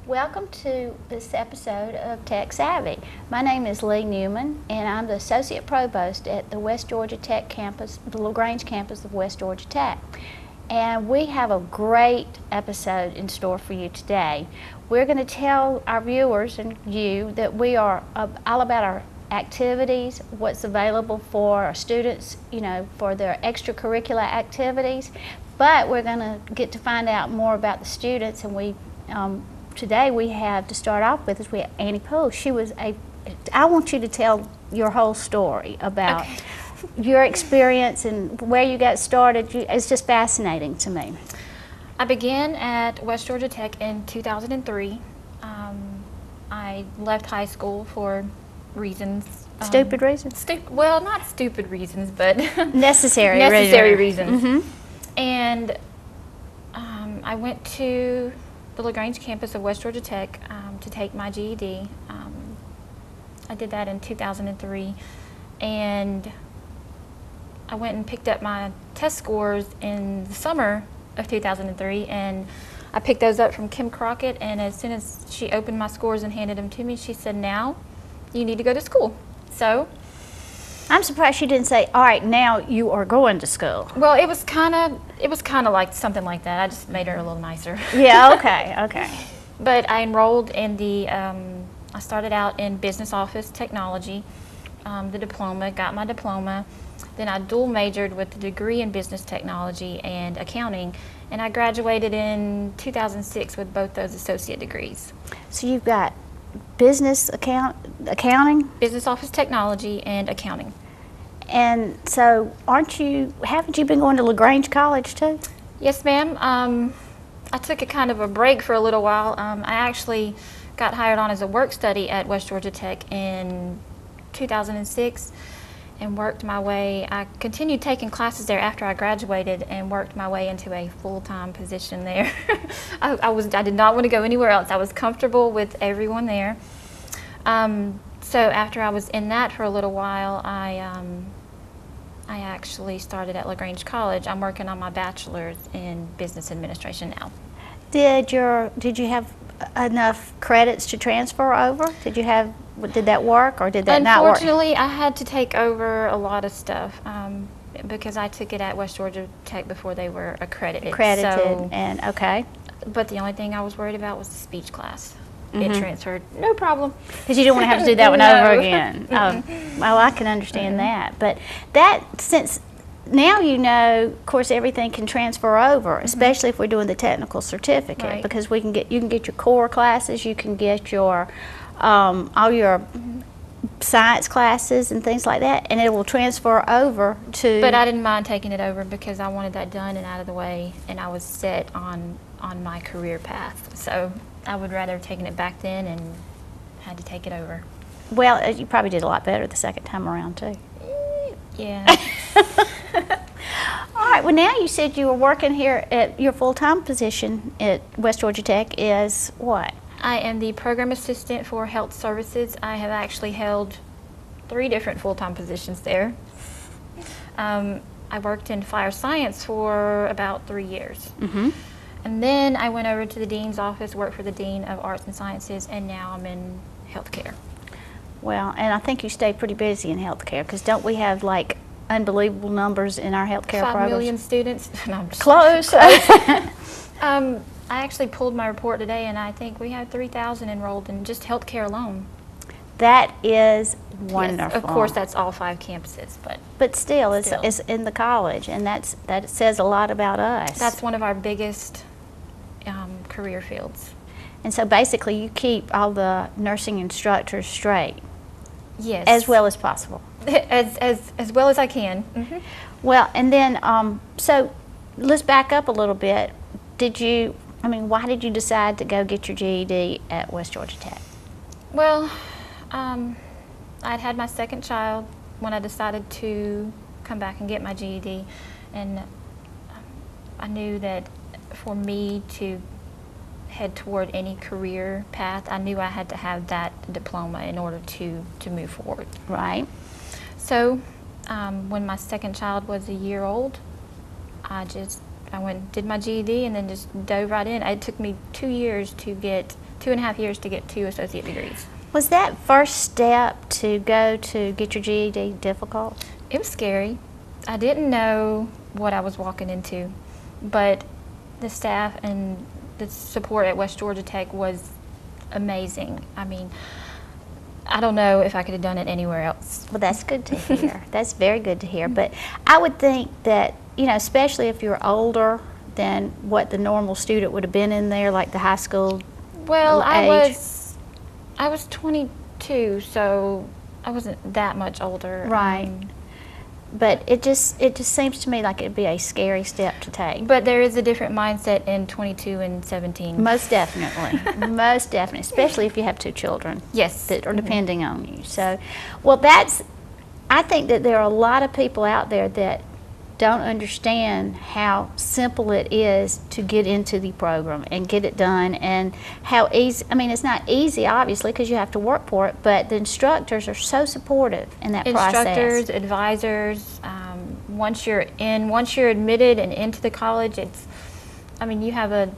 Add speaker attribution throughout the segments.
Speaker 1: Welcome to this episode of Tech Savvy. My name is Leigh Newman, and I'm the Associate Provost at the West Georgia Tech campus, the LaGrange campus of West Georgia Tech. And we have a great episode in store for you today. We're going to tell our viewers and you that we are all about our activities, what's available for our students, for their extracurricular activities. But we're going to get to find out more about the students, and today we have, to start off with, we have Annie Poole. I want you to tell your whole story about your experience and where you got started. It's just fascinating to me.
Speaker 2: I began at West Georgia Tech in 2003. I left high school for reasons.
Speaker 1: Stupid reasons?
Speaker 2: Well, not stupid reasons, but
Speaker 1: necessary
Speaker 2: reasons. Mm-hmm. And I went to the LaGrange campus of West Georgia Tech to take my GED. I did that in 2003, and I went and picked up my test scores in the summer of 2003, and I picked those up from Kim Crockett, and as soon as she opened my scores and handed them to me, she said, "Now you need to go to school." So
Speaker 1: I'm surprised she didn't say, "All right, now you are going to school."
Speaker 2: Well, it was kind of like something like that. I just made her a little nicer.
Speaker 1: Yeah, okay.
Speaker 2: But I enrolled in I started out in business office technology, the diploma, got my diploma. Then I dual majored with a degree in business technology and accounting, and I graduated in 2006 with both those associate degrees.
Speaker 1: So you've got business accounting?
Speaker 2: Business office technology and accounting.
Speaker 1: And so haven't you been going to LaGrange College too?
Speaker 2: Yes, ma'am. I took a kind of a break for a little while. I actually got hired on as a work study at West Georgia Tech in 2006 and worked my way. I continued taking classes there after I graduated and worked my way into a full-time position there. I did not want to go anywhere else. I was comfortable with everyone there. So after I was in that for a little while, I actually started at LaGrange College. I'm working on my bachelor's in business administration now.
Speaker 1: Did you have enough credits to transfer over? Did that work, or did that not work?
Speaker 2: Unfortunately, I had to take over a lot of stuff because I took it at West Georgia Tech before they were accredited.
Speaker 1: Okay.
Speaker 2: But the only thing I was worried about was the speech class. It transferred, no problem.
Speaker 1: Because you didn't want to have to do that one over again. Oh, well, I can understand that. But since now of course, everything can transfer over, especially if we're doing the technical certificate,
Speaker 2: right.
Speaker 1: Because you can get your core classes, you can get your all your science classes and things like that, and it will transfer over to.
Speaker 2: But I didn't mind taking it over because I wanted that done and out of the way, and I was set on my career path. So I would rather have taken it back then and had to take it over.
Speaker 1: Well, you probably did a lot better the second time around too.
Speaker 2: Yeah.
Speaker 1: All right, well, now you said you were working here at your full-time position at West Georgia Tech is what?
Speaker 2: I am the program assistant for health services. I have actually held 3 different full-time positions there. I worked in fire science for about 3 years. Mm-hmm. And then I went over to the dean's office, worked for the dean of arts and sciences, and now I'm in healthcare.
Speaker 1: Well, and I think you stay pretty busy in healthcare, because don't we have like unbelievable numbers in our healthcare programs?
Speaker 2: 5 million students. No, I'm just
Speaker 1: Close.
Speaker 2: I actually pulled my report today, and I think we had 3,000 enrolled in just healthcare alone.
Speaker 1: That is wonderful.
Speaker 2: Yes, of course, that's all 5 campuses,
Speaker 1: but still. It's in the college, and that says a lot about us.
Speaker 2: That's one of our biggest career fields.
Speaker 1: And so basically, you keep all the nursing instructors straight.
Speaker 2: Yes.
Speaker 1: As well as possible.
Speaker 2: As well as I can. Mm-hmm.
Speaker 1: Well, and then so let's back up a little bit. Why did you decide to go get your GED at West Georgia Tech?
Speaker 2: Well, I'd had my second child when I decided to come back and get my GED, and I knew that for me to head toward any career path, I knew I had to have that diploma in order to move forward.
Speaker 1: Right.
Speaker 2: So when my second child was a year old, I I went and did my GED and then just dove right in. It took me 2.5 years to get 2 associate degrees.
Speaker 1: Was that first step to go to get your GED difficult?
Speaker 2: It was scary. I didn't know what I was walking into, but the staff and the support at West Georgia Tech was amazing. I mean, I don't know if I could have done it anywhere else.
Speaker 1: Well, that's good to hear. That's very good to hear. But I would think that, you know, especially if you're older than what the normal student would have been in there, like the high school
Speaker 2: Well,
Speaker 1: age.
Speaker 2: I was 22, so I wasn't that much older.
Speaker 1: Right. But it just seems to me like it'd be a scary step to take.
Speaker 2: But there is a different mindset in 22 and 17.
Speaker 1: Most definitely. Most definitely, especially if you have 2 children.
Speaker 2: Yes.
Speaker 1: That are depending on you. So, well, I think that there are a lot of people out there that don't understand how simple it is to get into the program and get it done, and how easy. I mean, it's not easy, obviously, because you have to work for it, but the instructors are so supportive in that process.
Speaker 2: Instructors, advisors, once you're admitted and into the college, you have an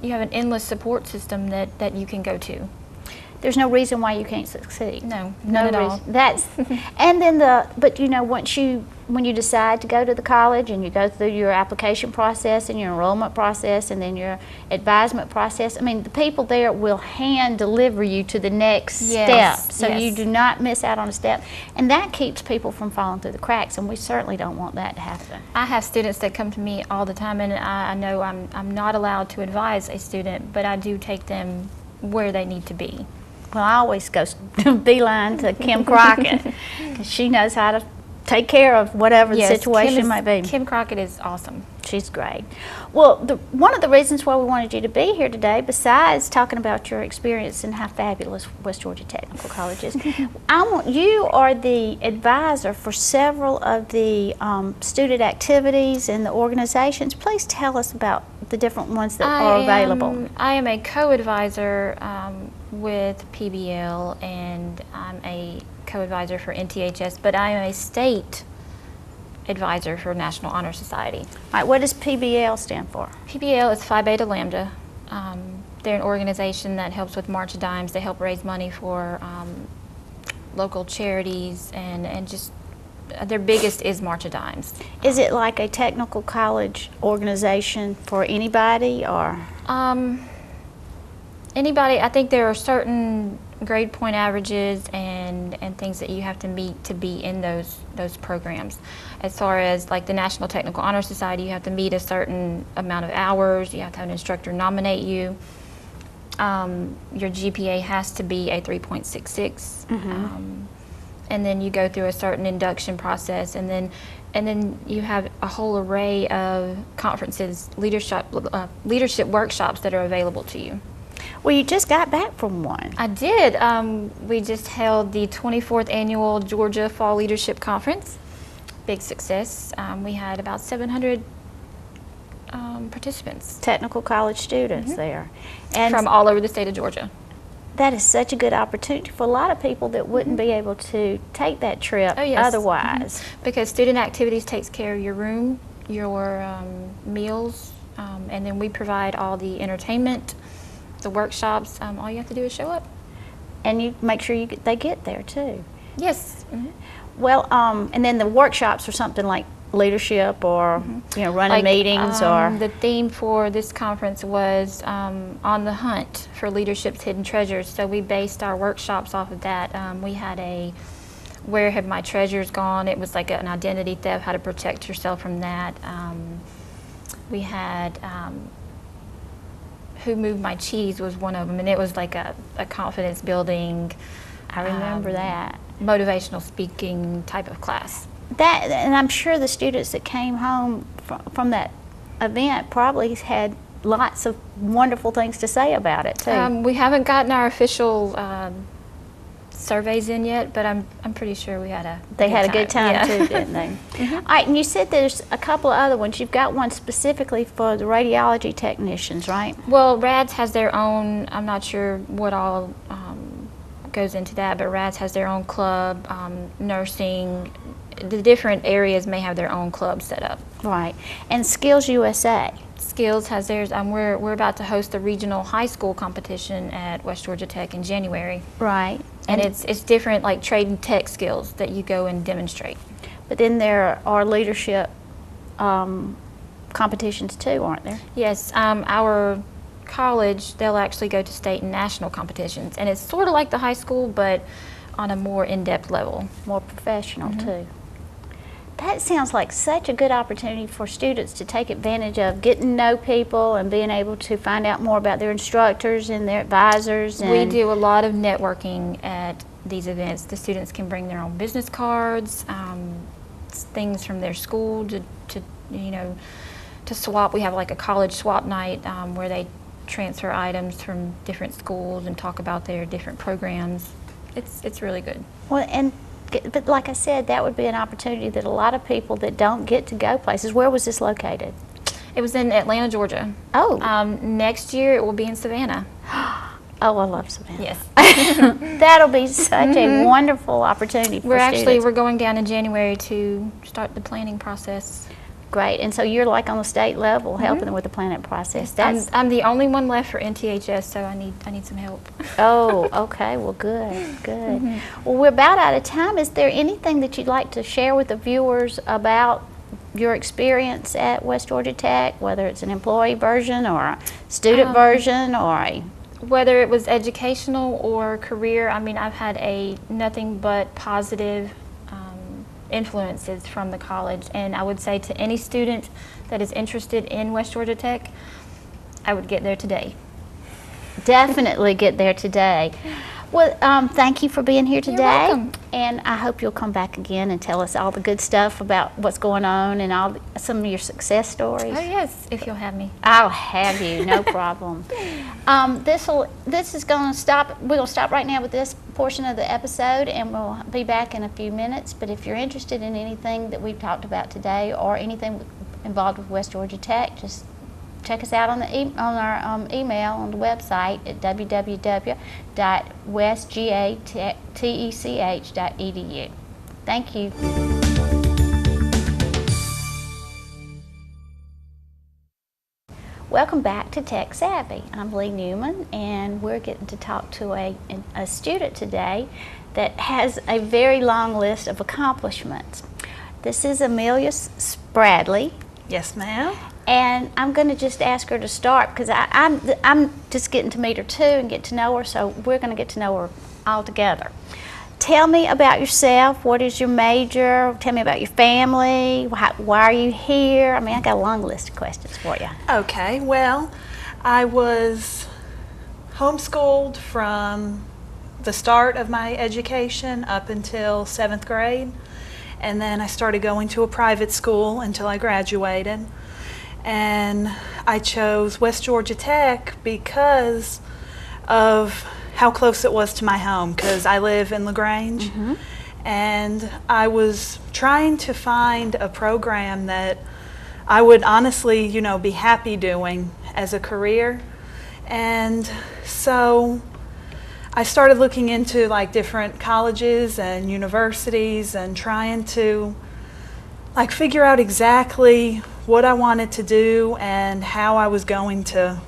Speaker 2: endless support system that you can go to.
Speaker 1: There's no reason why you can't succeed.
Speaker 2: No, none at all.
Speaker 1: That's, and then but you know, when you decide to go to the college and you go through your application process and your enrollment process and then your advisement process, I mean, the people there will hand deliver you to the next step, so you do not miss out on a step, and that keeps people from falling through the cracks, and we certainly don't want that to happen.
Speaker 2: I have students that come to me all the time, and I know I'm not allowed to advise a student, but I do take them where they need to be.
Speaker 1: Well, I always go beeline to Kim Crockett, because she knows how to take care of whatever the situation might be.
Speaker 2: Kim Crockett is awesome.
Speaker 1: She's great. Well, one of the reasons why we wanted you to be here today, besides talking about your experience and how fabulous West Georgia Technical College is, you are the advisor for several of the student activities and the organizations. Please tell us about the different ones that are available.
Speaker 2: I am a co-advisor with PBL, and I'm a co-advisor for NTHS, but I am a state advisor for National Honor Society.
Speaker 1: All right, what does PBL stand for?
Speaker 2: PBL is Phi Beta Lambda. They're an organization that helps with March of Dimes. They help raise money for local charities, and just their biggest is March of Dimes.
Speaker 1: Is it like a technical college organization for anybody, or?
Speaker 2: Anybody. I think there are certain grade point averages and things that you have to meet to be in those programs. As far as like the National Technical Honor Society, you have to meet a certain amount of hours. You have to have an instructor nominate you. Your GPA has to be a 3.66. And then you go through a certain induction process, and then you have a whole array of conferences, leadership workshops that are available to you.
Speaker 1: Well, you just got back from one.
Speaker 2: I did. We just held the 24th Annual Georgia Fall Leadership Conference. Big success. We had about 700 participants.
Speaker 1: Technical college students there. And
Speaker 2: from all over the state of Georgia.
Speaker 1: That is such a good opportunity for a lot of people that wouldn't be able to take that trip otherwise.
Speaker 2: Because student activities takes care of your room, your meals, and then we provide all the entertainment, the workshops. All you have to do is show up.
Speaker 1: And you make sure they get there too.
Speaker 2: Yes.
Speaker 1: Well, and then the workshops are something like leadership or running meetings or.
Speaker 2: The theme for this conference was on the hunt for leadership's hidden treasures. So we based our workshops off of that. We had a where have my treasures gone? It was like an identity theft, how to protect yourself from that. We had Who Moved My Cheese was one of them, and it was like a confidence building.
Speaker 1: I remember that.
Speaker 2: Motivational speaking type of class.
Speaker 1: And I'm sure the students that came home from that event probably had lots of wonderful things to say about it too.
Speaker 2: We haven't gotten our official surveys in yet, but I'm pretty sure we had a
Speaker 1: good time too, didn't they? All right, and you said there's a couple of other ones. You've got one specifically for the radiology technicians, right?
Speaker 2: Well, RADS has their own. I'm not sure what all goes into that, but RADS has their own club, nursing, the different areas may have their own clubs set up.
Speaker 1: Right. And Skills USA.
Speaker 2: Skills has theirs. We're about to host the regional high school competition at West Georgia Tech in January.
Speaker 1: Right.
Speaker 2: And it's different, like trade and tech skills that you go and demonstrate.
Speaker 1: But then there are leadership competitions too, aren't there?
Speaker 2: Yes, our college, they'll actually go to state and national competitions, and it's sort of like the high school, but on a more in-depth level.
Speaker 1: More professional too. That sounds like such a good opportunity for students to take advantage of getting to know people and being able to find out more about their instructors and their advisors. And
Speaker 2: We do a lot of networking at these events. The students can bring their own business cards, things from their school to swap. We have like a college swap night where they transfer items from different schools and talk about their different programs. It's really good.
Speaker 1: Well, but like I said, that would be an opportunity that a lot of people that don't get to go places. Where was this located?
Speaker 2: It was in Atlanta, Georgia.
Speaker 1: Oh.
Speaker 2: Next year it will be in Savannah.
Speaker 1: Oh, I love Savannah.
Speaker 2: Yes.
Speaker 1: That'll be such a wonderful opportunity for students.
Speaker 2: We're going down in January to start the planning process.
Speaker 1: Great. And so you're like on the state level helping them with the planning process.
Speaker 2: I'm the only one left for NTHS, so I need some help.
Speaker 1: Oh, okay. Well, good. Well, we're about out of time. Is there anything that you'd like to share with the viewers about your experience at West Georgia Tech, whether it's an employee version or a student version or a...
Speaker 2: Whether it was educational or career, I mean, I've had nothing but positive influences from the college, and I would say to any student that is interested in West Georgia Tech, I would get there today.
Speaker 1: Definitely get there today. Well, thank you for being here today.
Speaker 2: You're welcome.
Speaker 1: And I hope you'll come back again and tell us all the good stuff about what's going on and some of your success stories.
Speaker 2: Oh yes, if you'll have me.
Speaker 1: I'll have you, no problem. This is going to stop. We're going to stop right now with this portion of the episode, and we'll be back in a few minutes. But if you're interested in anything that we've talked about today or anything involved with West Georgia Tech, just check us out on our email on the website at www.westgatech.edu. Thank you. Welcome back to Tech Savvy. I'm Leigh Newman, and we're getting to talk to a student today that has a very long list of accomplishments. This is Amelia Bradley.
Speaker 3: Yes, ma'am.
Speaker 1: And I'm going to just ask her to start because I'm just getting to meet her too and get to know her, so we're going to get to know her all together. Tell me about yourself. What is your major? Tell me about your family. Why are you here? I mean, I got a long list of questions for you.
Speaker 3: Okay, well, I was homeschooled from the start of my education up until 7th grade, and then I started going to a private school until I graduated. And I chose West Georgia Tech because of how close it was to my home, because I live in LaGrange. And I was trying to find a program that I would honestly, be happy doing as a career. And so I started looking into like different colleges and universities and trying to like figure out exactly what I wanted to do and how I was going to,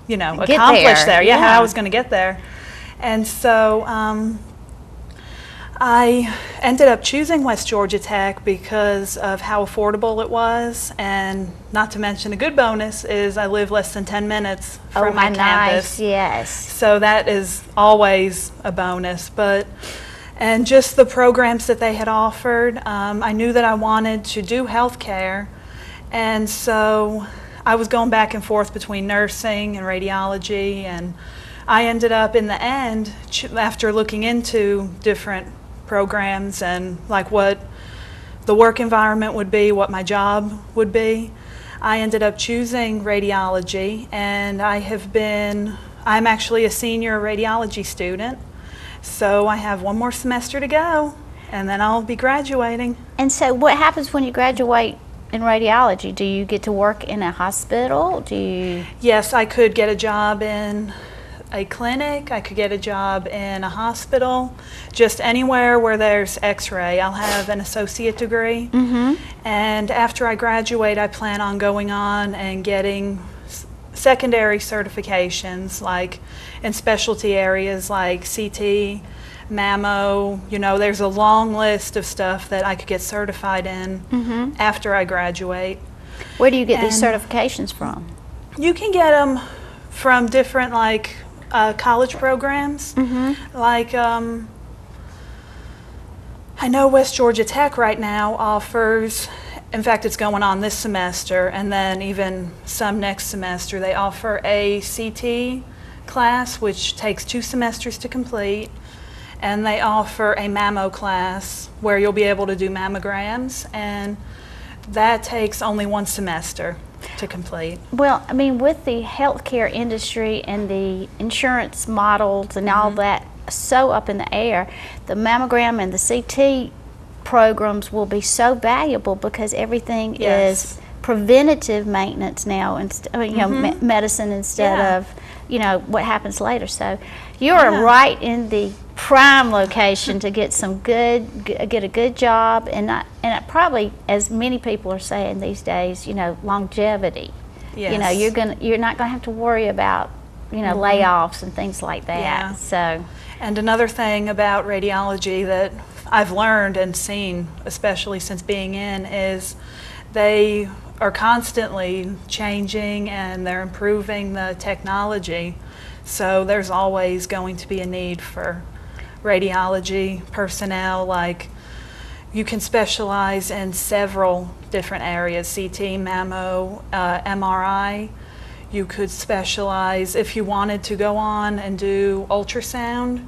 Speaker 3: accomplish there. Yeah, how I was going to get there. And so I ended up choosing West Georgia Tech because of how affordable it was, and not to mention a good bonus is I live less than 10 minutes from my campus.
Speaker 1: Nice, yes.
Speaker 3: So that is always a bonus. And just the programs that they had offered, I knew that I wanted to do healthcare. And so I was going back and forth between nursing and radiology, and I ended up in the end, after looking into different programs and like what the work environment would be, what my job would be, I ended up choosing radiology, and I'm actually a senior radiology student, so I have one more semester to go, and then I'll be graduating.
Speaker 1: And so what happens when you graduate in radiology? Do you get to work in a hospital?
Speaker 3: Yes, I could get a job in a clinic, I could get a job in a hospital, just anywhere where there's x-ray. I'll have an associate degree. And after I graduate, I plan on going on and getting secondary certifications, like in specialty areas like CT, mammo. You know, there's a long list of stuff that I could get certified in after I graduate.
Speaker 1: Where do you get these certifications from?
Speaker 3: You can get them from different, like, college programs. Like, I know West Georgia Tech right now offers, in fact, it's going on this semester, and then even some next semester, they offer a CT class, which takes 2 semesters to complete, and they offer a mammo class where you'll be able to do mammograms, and that takes only 1 semester to complete.
Speaker 1: Well, I mean, with the healthcare industry and the insurance models and all that so up in the air, the mammogram and the CT programs will be so valuable because everything is preventative maintenance now, and you know, medicine instead of, you know, what happens later. So you're right in the prime location to get some get a good job, and probably, as many people are saying these days, you know, longevity. You know, you're not gonna have to worry about, you know, layoffs and things like that. So,
Speaker 3: and another thing about radiology that I've learned and seen, especially since being in, is they are constantly changing and they're improving the technology. So there's always going to be a need for radiology personnel. Like, you can specialize in several different areas: CT, mammo, MRI. You could specialize, if you wanted to go on and do ultrasound,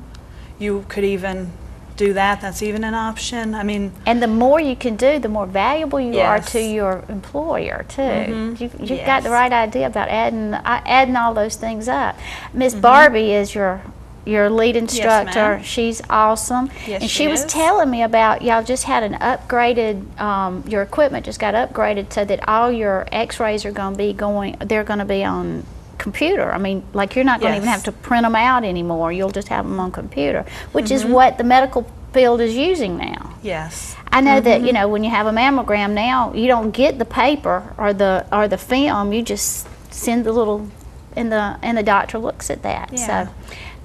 Speaker 3: you could even do that. That's even an option. I mean,
Speaker 1: and the more you can do, the more valuable you are to your employer too. You've got the right idea about adding all those things up. Miss Barbie is your lead instructor. She's awesome. And she was telling me about, y'all just had an upgraded, your equipment just got upgraded so that all your x-rays are going to be they're going to be on computer. I mean, like, you're not going to even have to print them out anymore. You'll just have them on computer, which is what the medical field is using now. I know that, you know, when you have a mammogram now, you don't get the paper or the film. You just send the little, and the doctor looks at that. So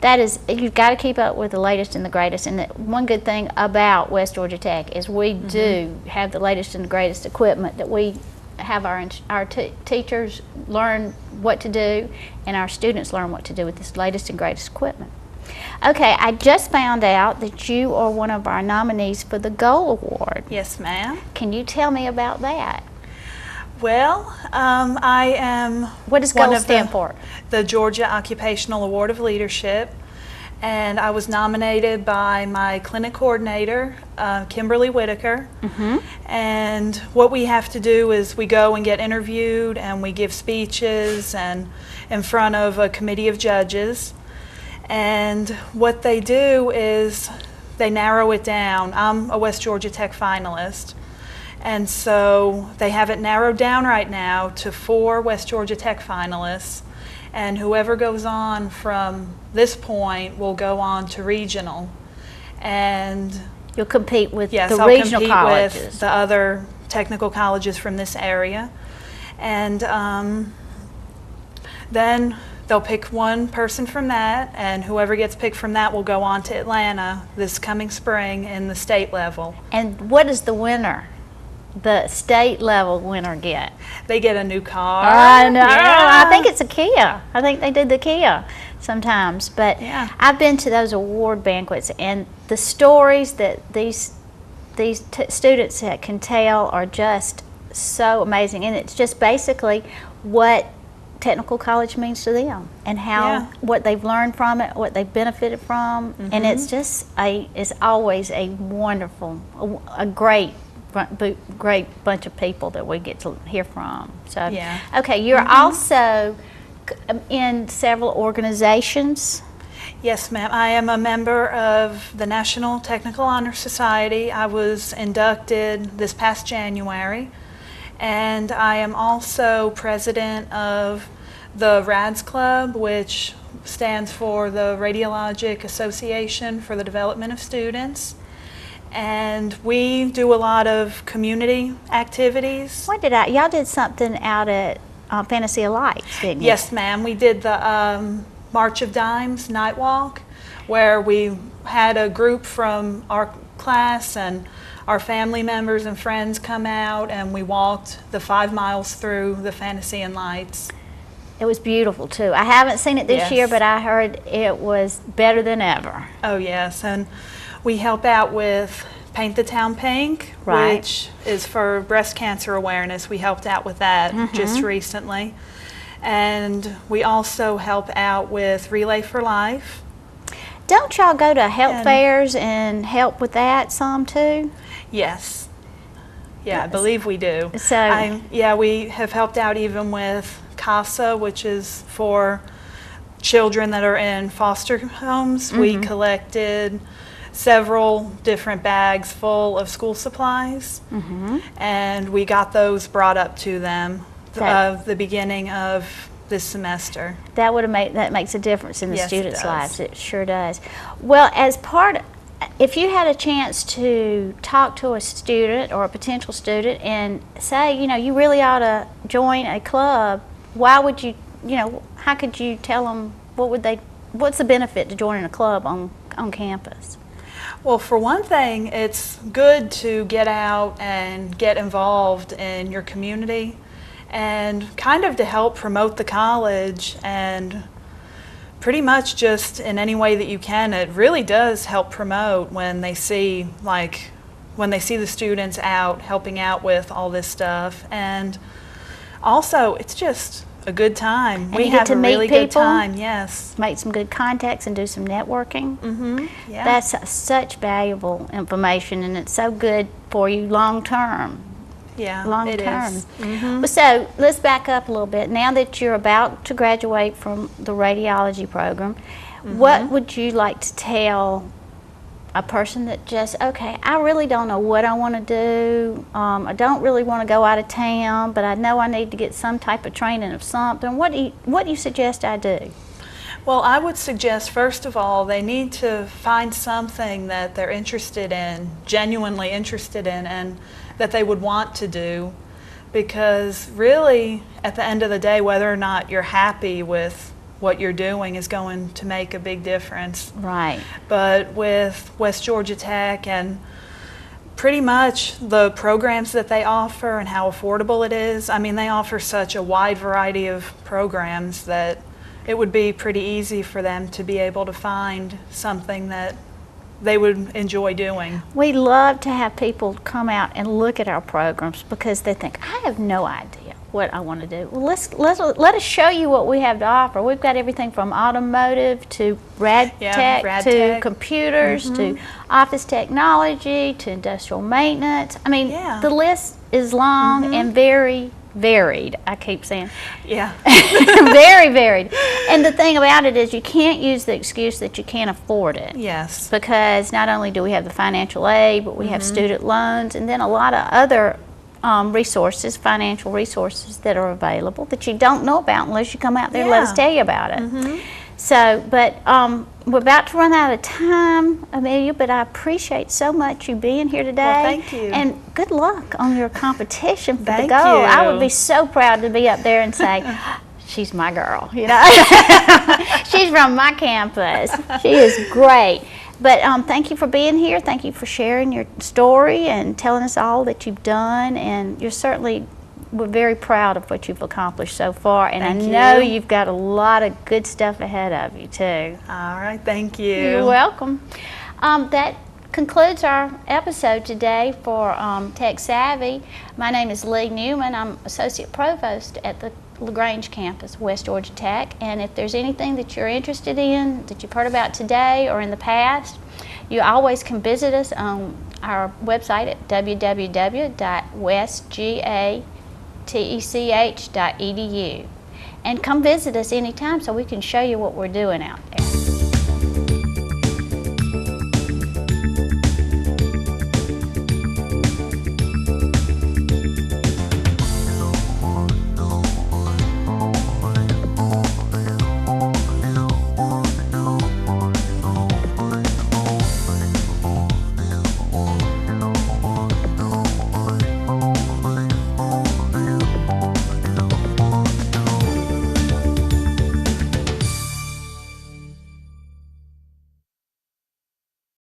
Speaker 1: that is, you've got to keep up with the latest and the greatest. And one good thing about West Georgia Tech is we do have the latest and the greatest equipment, that we have our teachers learn what to do, and our students learn what to do with this latest and greatest equipment. Okay, I just found out that you are one of our nominees for the Gold Award.
Speaker 3: Yes, ma'am.
Speaker 1: Can you tell me about that?
Speaker 3: Well, I am.
Speaker 1: What does GOLD stand for?
Speaker 3: The Georgia Occupational Award of Leadership, and I was nominated by my clinic coordinator, Kimberly Whitaker. And what we have to do is we go and get interviewed, and we give speeches and in front of a committee of judges. And what they do is they narrow it down. I'm a West Georgia Tech finalist, and so they have it narrowed down right now to 4 West Georgia Tech finalists, and whoever goes on from this point will go on to regional. And
Speaker 1: you'll compete with the
Speaker 3: I'll
Speaker 1: regional
Speaker 3: compete
Speaker 1: colleges.
Speaker 3: With the other technical colleges from this area. And then they'll pick one person from that, and whoever gets picked from that will go on to Atlanta this coming spring in the state level.
Speaker 1: And what does the winner, the state level winner, get?
Speaker 3: They get a new car.
Speaker 1: I know. I think it's a Kia. I think they did the Kia sometimes. But I've been to those award banquets, and the stories that these students can tell are just so amazing. And it's just basically what technical college means to them, and how what they've learned from it, what they've benefited from. And it's just it's always a wonderful, a great bunch of people that we get to hear from. So okay, you're also in several organizations.
Speaker 3: Yes, ma'am. I am a member of the National Technical Honor Society. I was inducted this past January. And I am also president of the RADS Club, which stands for the Radiologic Association for the Development of Students. And we do a lot of community activities.
Speaker 1: Y'all did something out at Fantasy of Lights, didn't you?
Speaker 3: Yes, ma'am. We did the March of Dimes night walk, where we had a group from our class and our family members and friends come out, and we walked the 5 miles through the Fantasy and Lights.
Speaker 1: It was beautiful too. I haven't seen it this
Speaker 3: Yes.
Speaker 1: year, but I heard it was better than ever.
Speaker 3: Oh yes, and we help out with Paint the Town Pink,
Speaker 1: Right.
Speaker 3: which is for breast cancer awareness. We helped out with that just recently. And we also help out with Relay for Life.
Speaker 1: Don't y'all go to health
Speaker 3: And-
Speaker 1: fairs and help with that some too?
Speaker 3: Yes. Yeah, I believe we do.
Speaker 1: So-
Speaker 3: yeah, we have helped out even with CASA, which is for children that are in foster homes. We collected several different bags full of school supplies, and we got those brought up to them the beginning of this semester.
Speaker 1: That makes a difference in the
Speaker 3: Yes, it
Speaker 1: students'
Speaker 3: does.
Speaker 1: lives. It sure does. Well, if you had a chance to talk to a student or a potential student and say, you really ought to join a club, why would you, how could you tell them, what's the benefit to joining a club on campus?
Speaker 3: Well, for one thing, it's good to get out and get involved in your community and kind of to help promote the college, and pretty much just in any way that you can. It really does help promote when they see the students out helping out with all this stuff. And also, it's just a good time.
Speaker 1: And
Speaker 3: We
Speaker 1: you get
Speaker 3: have
Speaker 1: to
Speaker 3: a
Speaker 1: meet
Speaker 3: really good
Speaker 1: people?
Speaker 3: time, yes.
Speaker 1: Make some good contacts and do some networking.
Speaker 3: Yeah.
Speaker 1: That's such valuable information, and it's so good for you long term.
Speaker 3: Yeah,
Speaker 1: Long
Speaker 3: it
Speaker 1: term.
Speaker 3: is.
Speaker 1: Well, so let's back up a little bit. Now that you're about to graduate from the radiology program, what would you like to tell a person that just, okay, I really don't know what I want to do. I don't really want to go out of town, but I know I need to get some type of training of something. What do you suggest I do?
Speaker 3: Well, I would suggest, first of all, they need to find something that they're interested in, genuinely interested in, and that they would want to do. Because really, at the end of the day, whether or not you're happy with what you're doing is going to make a big difference.
Speaker 1: Right.
Speaker 3: But with West Georgia Tech and pretty much the programs that they offer and how affordable it is, I mean, they offer such a wide variety of programs that it would be pretty easy for them to be able to find something that they would enjoy doing.
Speaker 1: We love to have people come out and look at our programs because they think, I have no idea what I want to do. Well, let us show you what we have to offer. We've got everything from automotive to rad tech to
Speaker 3: tech.
Speaker 1: computers to office technology to industrial maintenance. I mean, the list is long and very varied. I keep saying.
Speaker 3: Yeah.
Speaker 1: Very varied. And the thing about it is you can't use the excuse that you can't afford it.
Speaker 3: Yes.
Speaker 1: Because not only do we have the financial aid, but we have student loans and then a lot of other resources, financial resources that are available that you don't know about unless you come out there and let us tell you about it. So, but we're about to run out of time, Amelia, but I appreciate so much you being here today.
Speaker 3: Well, thank you.
Speaker 1: And good luck on your competition for the
Speaker 3: Thank
Speaker 1: gold. I
Speaker 3: you.
Speaker 1: would be so proud to be up there and say, she's my girl, you know. She's from my campus. She is great. But thank you for being here. Thank you for sharing your story and telling us all that you've done. And we're very proud of what you've accomplished so far. And
Speaker 3: Thank
Speaker 1: I know
Speaker 3: you.
Speaker 1: you've got a lot of good stuff ahead of you, too.
Speaker 3: All right, thank you.
Speaker 1: You're welcome. That concludes our episode today for Tech Savvy. My name is Leigh Newman. I'm Associate Provost at the LaGrange campus, West Georgia Tech. And if there's anything that you're interested in, that you've heard about today or in the past, you always can visit us on our website at www.westgatech.edu. And come visit us anytime so we can show you what we're doing out there.